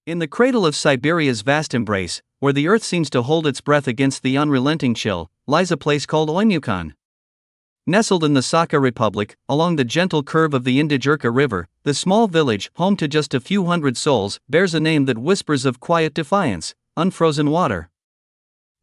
In the cradle of Siberia's vast embrace, where the earth seems to hold its breath against the unrelenting chill, lies a place called Oymyakon. Nestled in the Sakha Republic, along the gentle curve of the Indigirka River, the small village, home to just a few hundred souls, bears a name that whispers of quiet defiance: unfrozen water.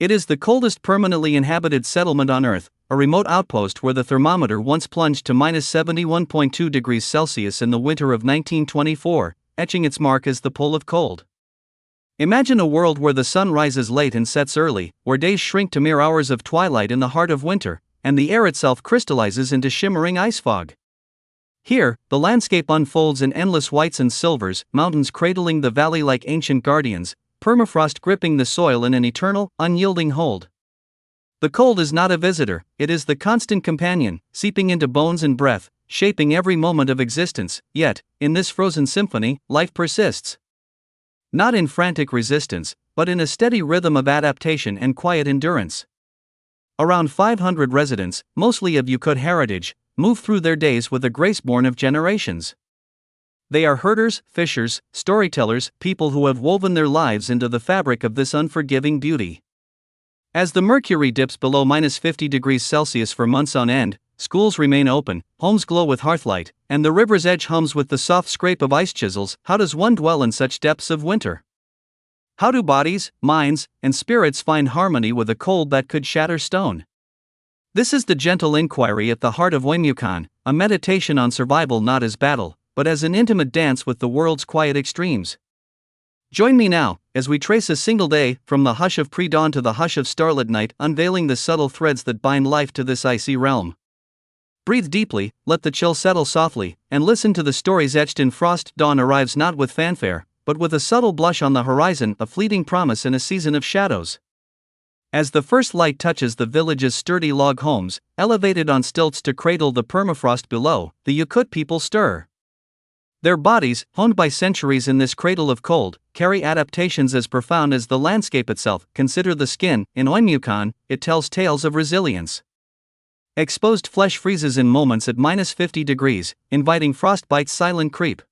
It is the coldest permanently inhabited settlement on Earth, a remote outpost where the thermometer once plunged to -71.2 degrees Celsius in the winter of 1924, etching its mark as the pole of cold. Imagine a world where the sun rises late and sets early, where days shrink to mere hours of twilight in the heart of winter, and the air itself crystallizes into shimmering ice fog. Here, the landscape unfolds in endless whites and silvers, mountains cradling the valley like ancient guardians, permafrost gripping the soil in an eternal, unyielding hold. The cold is not a visitor, it is the constant companion, seeping into bones and breath, shaping every moment of existence. Yet, in this frozen symphony, life persists. Not in frantic resistance, but in a steady rhythm of adaptation and quiet endurance. Around 500 residents, mostly of Yakut heritage, move through their days with a grace born of generations. They are herders, fishers, storytellers, people who have woven their lives into the fabric of this unforgiving beauty. As the mercury dips below -50 degrees Celsius for months on end, schools remain open, homes glow with hearthlight, and the river's edge hums with the soft scrape of ice chisels. How does one dwell in such depths of winter? How do bodies, minds, and spirits find harmony with a cold that could shatter stone? This is the gentle inquiry at the heart of Oymyakon, a meditation on survival not as battle, but as an intimate dance with the world's quiet extremes. Join me now, as we trace a single day, from the hush of pre-dawn to the hush of starlit night, unveiling the subtle threads that bind life to this icy realm. Breathe deeply, let the chill settle softly, and listen to the stories etched in frost. Dawn arrives not with fanfare, but with a subtle blush on the horizon, a fleeting promise in a season of shadows. As the first light touches the village's sturdy log homes, elevated on stilts to cradle the permafrost below, the Yakut people stir. Their bodies, honed by centuries in this cradle of cold, carry adaptations as profound as the landscape itself. Consider the skin. In Oymyakon, it tells tales of resilience. Exposed flesh freezes in moments at -50 degrees, inviting frostbite's silent creep.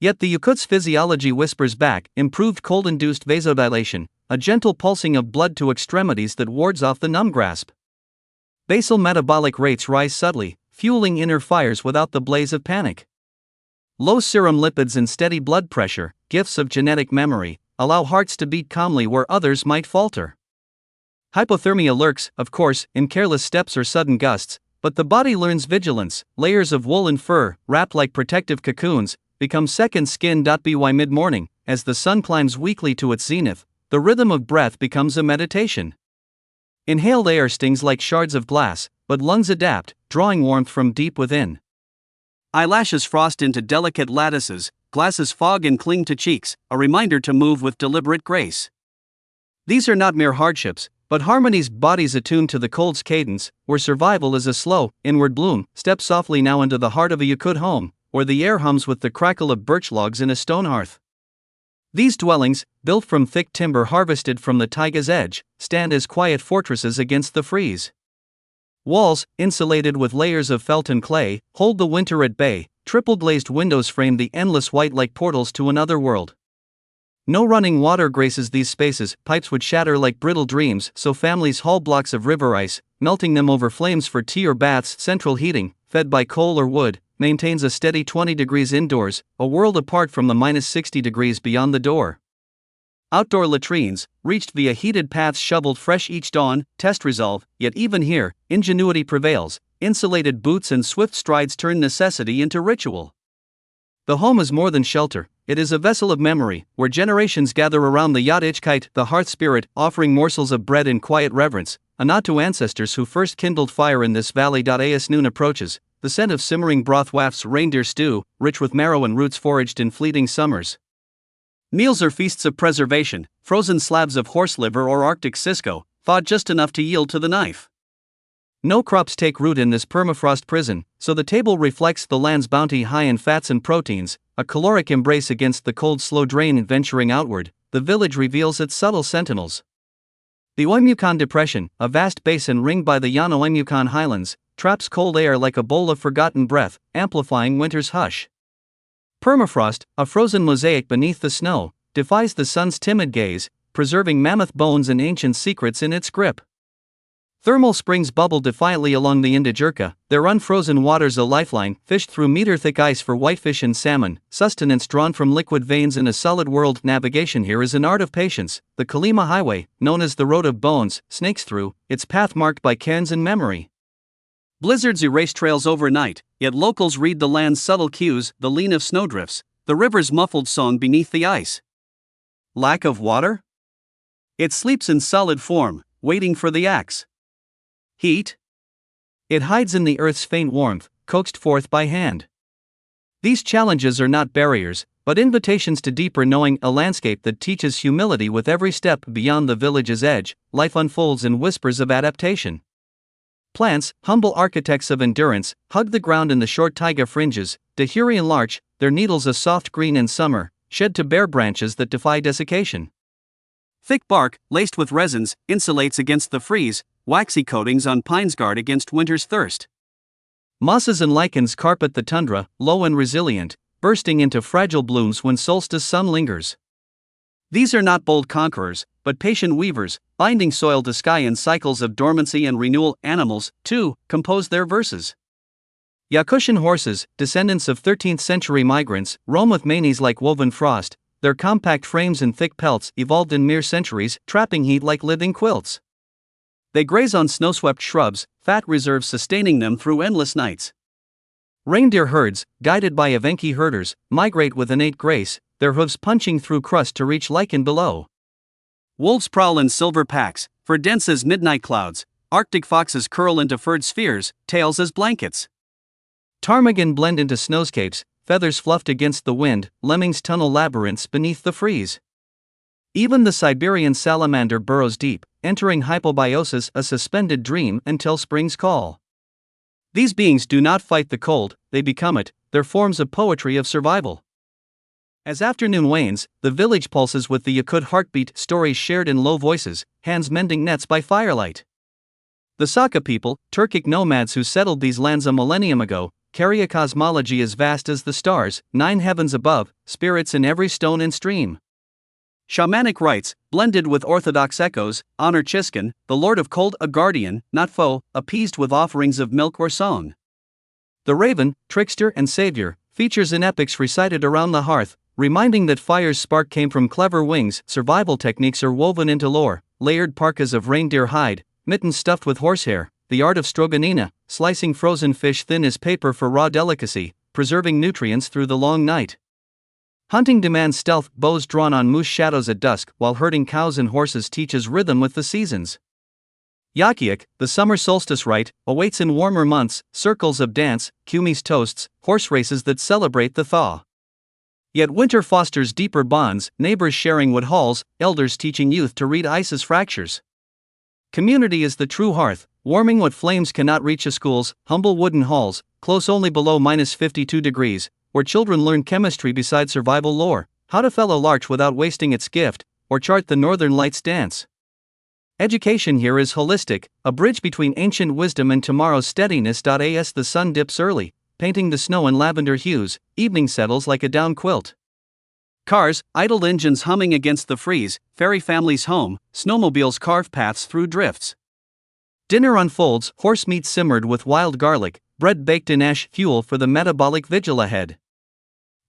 Yet the Yakut's physiology whispers back: improved cold-induced vasodilation, a gentle pulsing of blood to extremities that wards off the numb grasp. Basal metabolic rates rise subtly, fueling inner fires without the blaze of panic. Low serum lipids and steady blood pressure, gifts of genetic memory, allow hearts to beat calmly where others might falter. Hypothermia lurks, of course, in careless steps or sudden gusts, but the body learns vigilance. Layers of wool and fur, wrapped like protective cocoons, become second skin. By mid-morning, as the sun climbs weakly to its zenith, the rhythm of breath becomes a meditation. Inhaled air stings like shards of glass, but lungs adapt, drawing warmth from deep within. Eyelashes frost into delicate lattices, glasses fog and cling to cheeks, a reminder to move with deliberate grace. These are not mere hardships, but harmonies. Bodies attuned to the cold's cadence, where survival is a slow, inward bloom. Step softly now into the heart of a Yakut home, where the air hums with the crackle of birch logs in a stone hearth. These dwellings, built from thick timber harvested from the taiga's edge, stand as quiet fortresses against the freeze. Walls, insulated with layers of felt and clay, hold the winter at bay. Triple-glazed windows frame the endless white like portals to another world. No running water graces these spaces. Pipes would shatter like brittle dreams, so families haul blocks of river ice, melting them over flames for tea or baths. Central heating, fed by coal or wood, maintains a steady 20 degrees indoors, a world apart from the -60 degrees beyond the door. Outdoor latrines, reached via heated paths shoveled fresh each dawn, test resolve. Yet even here, ingenuity prevails. Insulated boots and swift strides turn necessity into ritual. The home is more than shelter, it is a vessel of memory, where generations gather around the Yakut, the hearth spirit, offering morsels of bread in quiet reverence, a nod to ancestors who first kindled fire in this valley. As noon approaches, the scent of simmering broth wafts reindeer stew, rich with marrow and roots foraged in fleeting summers. Meals are feasts of preservation, frozen slabs of horse liver or Arctic Cisco, thawed just enough to yield to the knife. No crops take root in this permafrost prison, so the table reflects the land's bounty high in fats and proteins, a caloric embrace against the cold slow drain. Venturing outward, the village reveals its subtle sentinels. The Oymyakon Depression, a vast basin ringed by the Oymyakon highlands, traps cold air like a bowl of forgotten breath, amplifying winter's hush. Permafrost, a frozen mosaic beneath the snow, defies the sun's timid gaze, preserving mammoth bones and ancient secrets in its grip. Thermal springs bubble defiantly along the Indigirka, their unfrozen waters a lifeline, fished through meter-thick ice for whitefish and salmon, sustenance drawn from liquid veins in a solid world. Navigation here is an art of patience. The Kalima Highway, known as the Road of Bones, snakes through, its path marked by cairns and memory. Blizzards erase trails overnight, yet locals read the land's subtle cues, the lean of snowdrifts, the river's muffled song beneath the ice. Lack of water? It sleeps in solid form, waiting for the axe. Heat? It hides in the earth's faint warmth, coaxed forth by hand. These challenges are not barriers, but invitations to deeper knowing, a landscape that teaches humility with every step. Beyond the village's edge, life unfolds in whispers of adaptation. Plants, humble architects of endurance, hug the ground in the short taiga fringes. Dahurian larch, their needles a soft green in summer, shed to bare branches that defy desiccation. Thick bark, laced with resins, insulates against the freeze, waxy coatings on pines guard against winter's thirst. Mosses and lichens carpet the tundra, low and resilient, bursting into fragile blooms when solstice sun lingers. These are not bold conquerors, but patient weavers, binding soil to sky in cycles of dormancy and renewal. Animals, too, compose their verses. Yakutian horses, descendants of 13th century migrants, roam with manes like woven frost, their compact frames and thick pelts evolved in mere centuries, trapping heat like living quilts. They graze on snow-swept shrubs, fat reserves sustaining them through endless nights. Reindeer herds, guided by Evenki herders, migrate with innate grace, their hooves punching through crust to reach lichen below. Wolves prowl in silver packs, fur dense as midnight clouds. Arctic foxes curl into furred spheres, tails as blankets. Ptarmigan blend into snowscapes, feathers fluffed against the wind. Lemmings tunnel labyrinths beneath the freeze. Even the Siberian salamander burrows deep, entering hypobiosis, a suspended dream until spring's call. These beings do not fight the cold, they become it, their forms of poetry of survival. As afternoon wanes, the village pulses with the Yakut heartbeat, stories shared in low voices, hands mending nets by firelight. The Saka people, Turkic nomads who settled these lands a millennium ago, carry a cosmology as vast as the stars, 9 heavens above, spirits in every stone and stream. Shamanic rites, blended with orthodox echoes, honor Chiskin, the lord of cold, a guardian, not foe, appeased with offerings of milk or song. The raven, trickster and savior, features in epics recited around the hearth, reminding that fire's spark came from clever wings. Survival techniques are woven into lore, layered parkas of reindeer hide, mittens stuffed with horsehair, the art of stroganina, slicing frozen fish thin as paper for raw delicacy, preserving nutrients through the long night. Hunting demands stealth, bows drawn on moose shadows at dusk, while herding cows and horses teaches rhythm with the seasons. Yakut, the summer solstice rite, awaits in warmer months, circles of dance, kumis toasts, horse races that celebrate the thaw. Yet winter fosters deeper bonds, neighbors sharing wood halls, elders teaching youth to read ice's fractures. Community is the true hearth, warming what flames cannot reach. A school's humble wooden halls, close only below -52 degrees, where children learn chemistry beside survival lore, how to fell a larch without wasting its gift, or chart the northern lights dance. Education here is holistic, a bridge between ancient wisdom and tomorrow's steadiness. As the sun dips early, painting the snow in lavender hues, evening settles like a down quilt. Cars, idled engines humming against the freeze, ferry families home, snowmobiles carve paths through drifts. Dinner unfolds, horse meat simmered with wild garlic, bread baked in ash, fuel for the metabolic vigil ahead.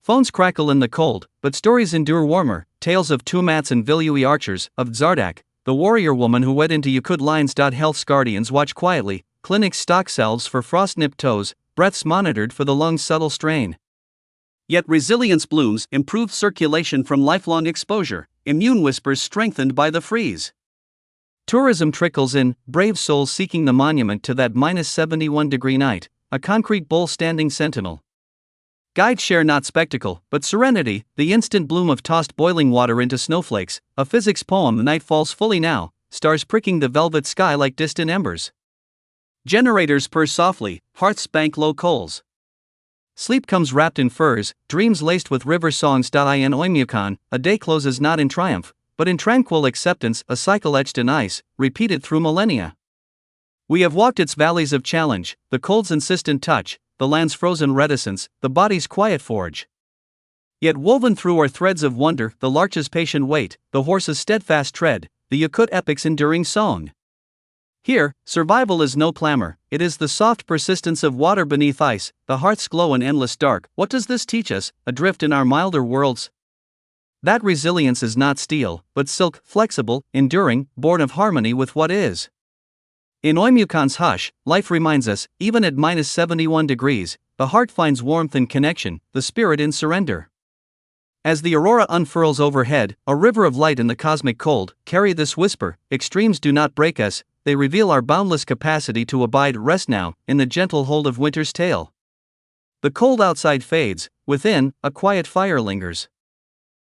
Phones crackle in the cold, but stories endure warmer, tales of Tumats and Vilui archers, of Zardak, the warrior woman who wed into Yakut lines. Health's guardians watch quietly, clinics stock salves for frost-nipped toes, breaths monitored for the lungs' subtle strain. Yet resilience blooms, improved circulation from lifelong exposure, immune whispers strengthened by the freeze. Tourism trickles in, brave souls seeking the monument to that -71-degree night, a concrete bowl standing sentinel. Guides share not spectacle, but serenity, the instant bloom of tossed boiling water into snowflakes, a physics poem. The night falls fully now, stars pricking the velvet sky like distant embers. Generators purr softly, hearths bank low coals. Sleep comes wrapped in furs, dreams laced with river songs. In Oymyakon, a day closes not in triumph, but in tranquil acceptance, a cycle etched in ice, repeated through millennia. We have walked its valleys of challenge, the cold's insistent touch, the land's frozen reticence, the body's quiet forge. Yet woven through are threads of wonder, the larch's patient wait, the horse's steadfast tread, the Yakut epic's enduring song. Here, survival is no clamor, it is the soft persistence of water beneath ice, the hearth's glow in endless dark. What does this teach us, adrift in our milder worlds? That resilience is not steel, but silk, flexible, enduring, born of harmony with what is. In Oymyakon's hush, life reminds us, even at -71 degrees, the heart finds warmth in connection, the spirit in surrender. As the aurora unfurls overhead, a river of light in the cosmic cold, carry this whisper: extremes do not break us, they reveal our boundless capacity to abide. Rest now, in the gentle hold of winter's tale. The cold outside fades, within, a quiet fire lingers.